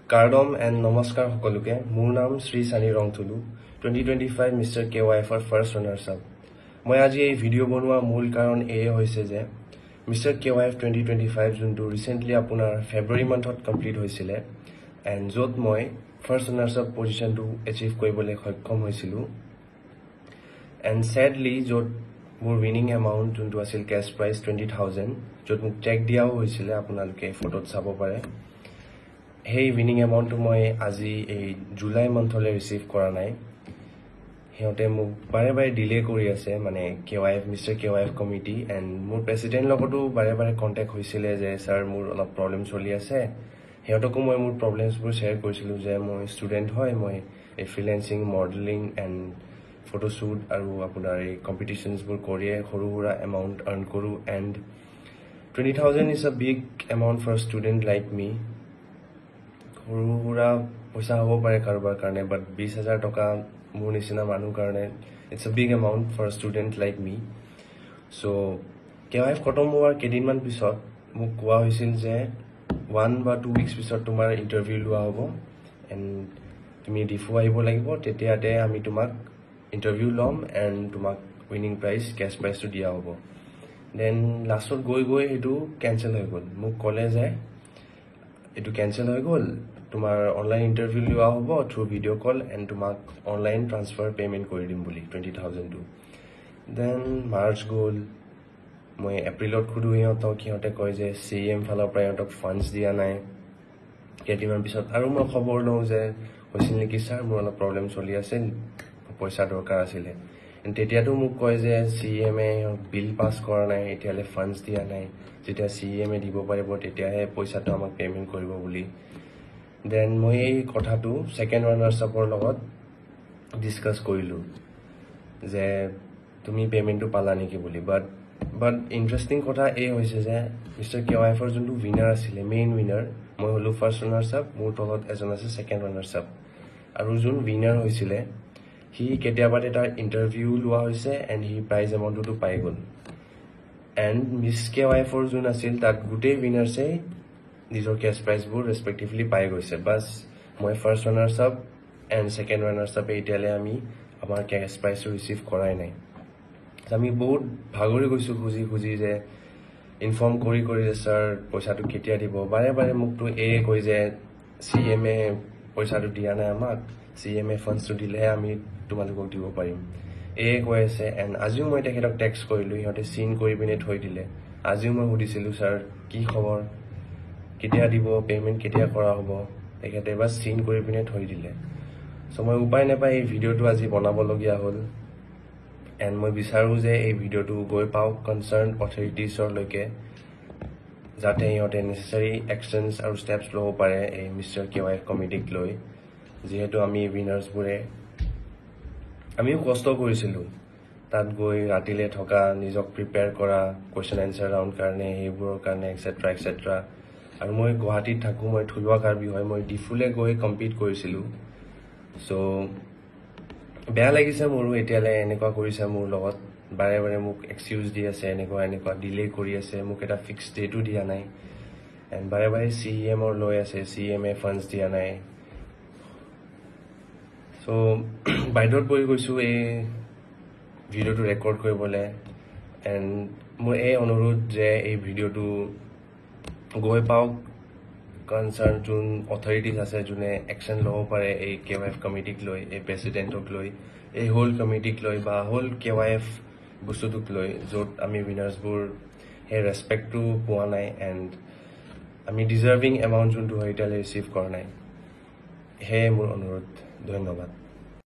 Kardom and Namaskar Hokoluke, Moonam Sri Sani Rongtulu, 2025 Mr. KYF first runners up. মই আজি এই video বনোৱা মূল কাৰণ এই হৈছে যে মিস্টাৰ KYF 2025 যোনটো ৰিসেন্টলি আপোনাৰ ফেব্ৰুৱাৰী মান্থত কমপ্লিট হৈছিল এণ্ড য'ত মই ফাৰ্ষ্ট ৰানাৰ্ছ আপ পজিশনটো এচিভ কৰিবলৈ সক্ষম হৈছিলোঁ এণ্ড স্যাডলি য'ত মোৰ উইনিং এমাউণ্ট যোনটো আছিল কেছ প্ৰাইজ 20,000 য'ত মোক চেক দিয়াও হৈছিল আপোনালোকে ফটোত চাব পাৰে সেই উইনিং এমাউণ্টটো মই আজি এই জুলাই মান্থলৈ ৰিচিভ কৰা নাই হিহঁতে মোক বাৰে বাৰে ডিলে কৰি আছে মানে KYF mister KYF committee and মোৰ প্ৰেচিডেণ্ট লগতো বাৰে বাৰে কণ্টেক্ট হৈছিল যে ছাৰ মোৰ অলপ প্ৰব্লেম চলি আছে হিহঁতকো মই মোৰ প্ৰব্লেমছবোৰ শ্বেয়াৰ কৰিছিলোঁ যে মই ষ্টুডেণ্ট হয় মই এই ফ্ৰিলেন্সিং মডেলিং এণ্ড ফটোশ্বুট আৰু আপোনাৰ এই কম্পিটিশ্যনছবোৰ কৰিয়ে সৰু সুৰা এমাউণ্ট আৰ্ণ কৰোঁ and 20,000 is a big amount for student like me সৰু সুৰা পইচা হ'ব পাৰে কাৰোবাৰ কাৰণে বাট 20,000 টকা মোৰ নিচিনা মানুহ কাৰণে it's a big amount for student like me so' KYF খতম হোৱাৰ কেইদিনমান পিছত মোক কোৱা হৈছিল যে 1 বা 2 উইকছ পিছত তোমাৰ ইণ্টাৰভিউ লোৱা হ'ব এণ্ড তুমি ডিফু আহিব লাগিব তেতিয়াতে আমি তোমাক ইণ্টাৰভিউ ল'ম এণ্ড তোমাক উইনিং প্ৰাইজ কেছ প্ৰাইজটো দিয়া হ'ব দেন লাষ্টত গৈ গৈ সেইটো কেঞ্চেল হৈ গ'ল মোক ক'লে যে এইটো কেঞ্চেল হৈ গ'ল তোমাৰ অনলাইন ইণ্টাৰভিউ লোৱা হ'ব থ্ৰু ভিডিঅ' কল এণ্ড তোমাক অনলাইন ট্ৰান্সফাৰ পে'মেণ্ট কৰি দিম বুলি 20,000টো দেন মাৰ্চ গ'ল মই এপ্ৰিলত সোধোঁ সিহঁতে কয় যে CM ফালৰ পৰা সিহঁতক ফাণ্ডছ দিয়া নাই কেইদিনমান পিছত আৰু মই খবৰ লওঁ যে হৈছিল নেকি ছাৰ মোৰ অলপ প্ৰব্লেম চলি আছিল পইচা দৰকাৰ আছিলে তেতিয়াতো মোক কয় যে CMে বিল পাছ কৰা নাই এতিয়ালৈ ফাণ্ডছ দিয়া নাই যেতিয়া CMে দিব পাৰিব তেতিয়াহে পইচাটো আমাক পে'মেণ্ট কৰিব বুলি দেন মই এই কথাটো ছেকেণ্ড ৰানাৰ্ছ আপৰ লগত ডিছকাছ কৰিলোঁ যে তুমি পে'মেণ্টটো পালা নেকি বুলি বাট ইণ্টাৰেষ্টিং কথা এই হৈছে যে মিস্টাৰ KYFৰ যোনটো উইনাৰ আছিলে মেইন উইনাৰ মই হ'লোঁ ফাৰ্ষ্ট ৰানাৰ্ছ আপ মোৰ তলত এজন আছে ছেকেণ্ড ৰানাৰ্ছ আপ আৰু যোন উইনাৰ হৈছিলে সি কেতিয়াবাতে তাৰ ইণ্টাৰভিউ লোৱা হৈছে এণ্ড সি প্ৰাইজ এমাউণ্টটো পাই গ'ল এণ্ড মিছ KYFৰ যোন আছিল তাত গোটেই উইনাৰ্ছেই নিজৰ কেছ প্ৰাইজবোৰ ৰেচপেক্টিভলি পাই গৈছে বাছ মই first runners up and second runners আপে এতিয়ালৈ আমি আমাৰ কেছ প্ৰাইজটো ৰিচিভ কৰাই নাই আমি বহুত ভাগৰি গৈছোঁ খুজি যে ইনফৰ্ম কৰি যে ছাৰ পইচাটো কেতিয়া দিব বাৰে বাৰে মোকতো কৈ যে CMে পইচাটো দিয়া নাই আমাক CMে ফাণ্ডছটো দিলেহে আমি তোমালোকক দিব পাৰিম কৈ আছে এণ্ড আজিও মই তেখেতক টেক্সট কৰিলোঁ সিহঁতে চিন কৰি পিনে থৈ দিলে আজিও মই সুধিছিলোঁ ছাৰ কি খবৰ কেতিয়া দিব পে'মেণ্ট কেতিয়া কৰা হ'ব তেখেতে এবাৰ চিন কৰি পিনে থৈ দিলে চ' মই উপায় নাপাই এই ভিডিঅ'টো আজি বনাবলগীয়া হ'ল এণ্ড মই বিচাৰোঁ যে এই ভিডিঅ'টো গৈ পাওক কনচাৰ্ণ অথৰিটিছৰলৈকে যাতে সিহঁতে নেচেচাৰী একশ্যনছ আৰু ষ্টেপছ ল'ব পাৰে এই মিস্টাৰ KYF কমিটিক লৈ যিহেতু আমি উইনাৰ্ছবোৰে আমিও কষ্ট কৰিছিলোঁ তাত গৈ ৰাতিলৈ থকা নিজক প্ৰিপেয়াৰ কৰা কুৱেশ্যন এনচাৰ ৰাউণ্ড কাৰণে সেইবোৰৰ কাৰণে এক্সেট্ৰা আৰু মই গুৱাহাটীত থাকোঁ মই থলুৱা কাৰ্বি হয় মই ডিফুলৈ গৈ কম্পিট কৰিছিলোঁ চ' বেয়া লাগিছে মোৰো এতিয়ালৈ এনেকুৱা কৰিছে মোৰ লগত বাৰে বাৰে মোক এক্সকিউজ দি আছে এনেকুৱা ডিলে কৰি আছে মোক এটা ফিক্স ডেটো দিয়া নাই এণ্ড বাৰে বাৰে CMৰ লৈ আছে CMে ফাণ্ডছ দিয়া নাই চ' বাইদেউত পৰি গৈছোঁ এই ভিডিঅ'টো ৰেকৰ্ড কৰিবলৈ এণ্ড মোৰ এই অনুৰোধ যে এই ভিডিঅ'টো গৈ পাওক কনচাৰ্ণ যোন অথৰিটিজ আছে যোনে একশ্যন ল'ব পাৰে এই KYF কমিটিক লৈ এই প্ৰেচিডেণ্টক লৈ এই হোল কমিটিক লৈ বা হোল KYF বস্তুটোক লৈ য'ত আমি উইনাৰ্ছবোৰ সেই ৰেচপেক্টটো পোৱা নাই এণ্ড আমি ডিজাৰ্ভিং এমাউণ্ট যোনটো হয় এতিয়ালৈ ৰিচিভ কৰা নাই সেয়ে মোৰ অনুৰোধ ধন্যবাদ